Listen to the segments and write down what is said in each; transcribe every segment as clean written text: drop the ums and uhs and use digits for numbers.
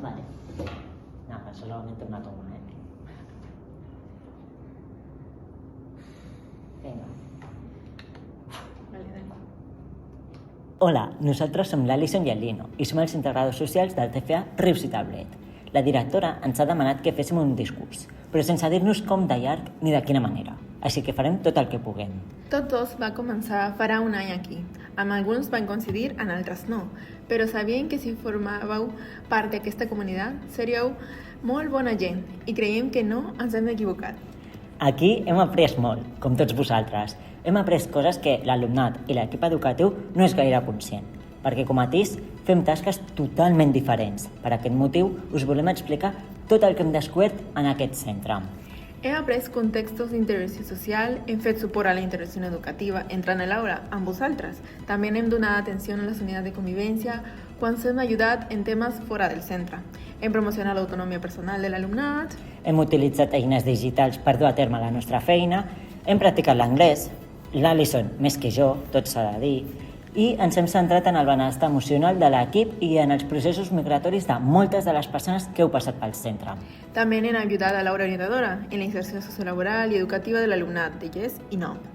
Vale. Nada, solamente una toma, Vinga. Hola, nosaltres som l'Alison i el Lino i som els integradors socials del CFA Rius i Tablet. La directora ens ha demanat que féssim un discurs, però sense dir-nos com de llarg ni de quina manera. Així que farem tot el que puguem. Tots dos va començar farà un any aquí. Amb alguns van coincidir, en altres no. Però sabien que si formàveu part d'aquesta comunitat seríeu molt bona gent i creiem que no ens hem equivocat. Aquí hem après molt, com tots vosaltres. Hem après coses que l'alumnat i l'equip educatiu no és gaire conscient, perquè com a TIS fem tasques totalment diferents. Per aquest motiu us volem explicar tot el que hem descobert en aquest centre. Hem après contextos d'intervenció social, hem fet suport a la intervenció educativa entrant a l'aula amb vosaltres. També hem donat atenció a les unitats de convivència quan s'hem ajudat en temes fora del centre. Hem promocionat l'autonomia personal de l'alumnat. Hem utilitzat eines digitals per dur a terme la nostra feina. Hem practicat l'anglès, l'Alison més que jo, tot s'ha de dir, i ens hem centrat en el benestar emocional de l'equip i en els processos migratoris de moltes de les persones que heu passat pel centre. També hem ajudat a l'aula orientadora en la inserció sociolaboral i educativa de l'alumnat de GES i NOP.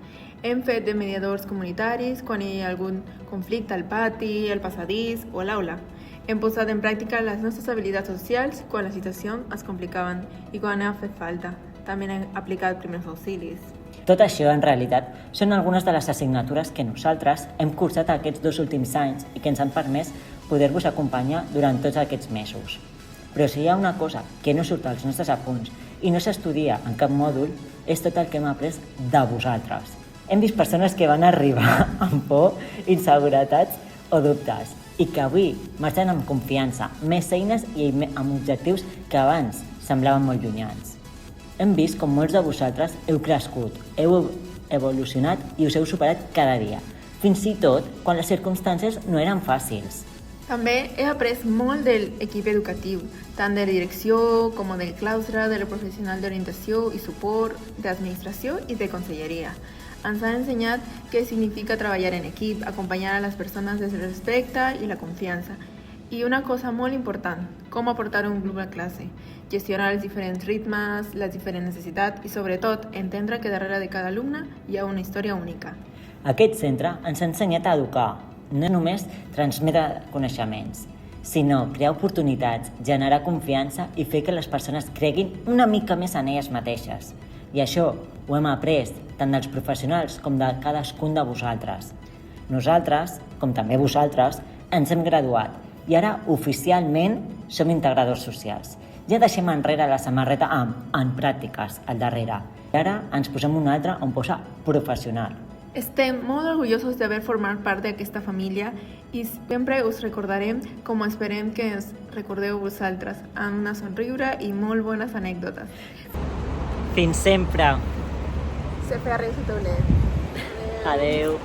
Hem fet de mediadors comunitaris quan hi ha algun conflicte al pati, al passadís o a l'aula. Hem posat en pràctica les nostres habilitats socials quan les situacions es complicaven i quan ha fet falta. També hem aplicat primers auxilis. Tot això, en realitat, són algunes de les assignatures que nosaltres hem cursat aquests 2 últims anys i que ens han permès poder-vos acompanyar durant tots aquests mesos. Però si hi ha una cosa que no surt als nostres apunts i no s'estudia en cap mòdul, és tot el que hem après de vosaltres. Hem vist persones que van arribar amb por, inseguretats o dubtes i que avui marxen amb confiança, més eines i amb objectius que abans semblaven molt llunyans. Hem vist com molts de vosaltres heu crescut, heu evolucionat i us heu superat cada dia, fins i tot quan les circumstàncies no eren fàcils. També he après molt de l'equip educatiu, tant de la direcció com del claustre, de la professional d'orientació i suport, d'administració i de conselleria. Ens ha ensenyat què significa treballar en equip, acompanyar a les persones des del respecte i la confiança. I una cosa molt important, com aportar un grup a classe, gestionar els diferents ritmes, les diferents necessitats i, sobretot, entendre que darrere de cada alumne hi ha una història única. Aquest centre ens ha ensenyat a educar, no només transmetre coneixements, sinó crear oportunitats, generar confiança i fer que les persones creguin una mica més en elles mateixes. I això ho hem après tant dels professionals com de cadascun de vosaltres. Nosaltres, com també vosaltres, ens hem graduat i ara oficialment som integradors socials. Ja deixem enrere la samarreta amb en pràctiques al darrere. I ara ens posem una altra on posa professional. Estem molt orgullosos d'haver format part d'aquesta família i sempre us recordarem com esperem que ens recordeu vosaltres, amb una somriure i molt bones anècdotes. Fins sempre! CFA Rius i Tablet. Adeu!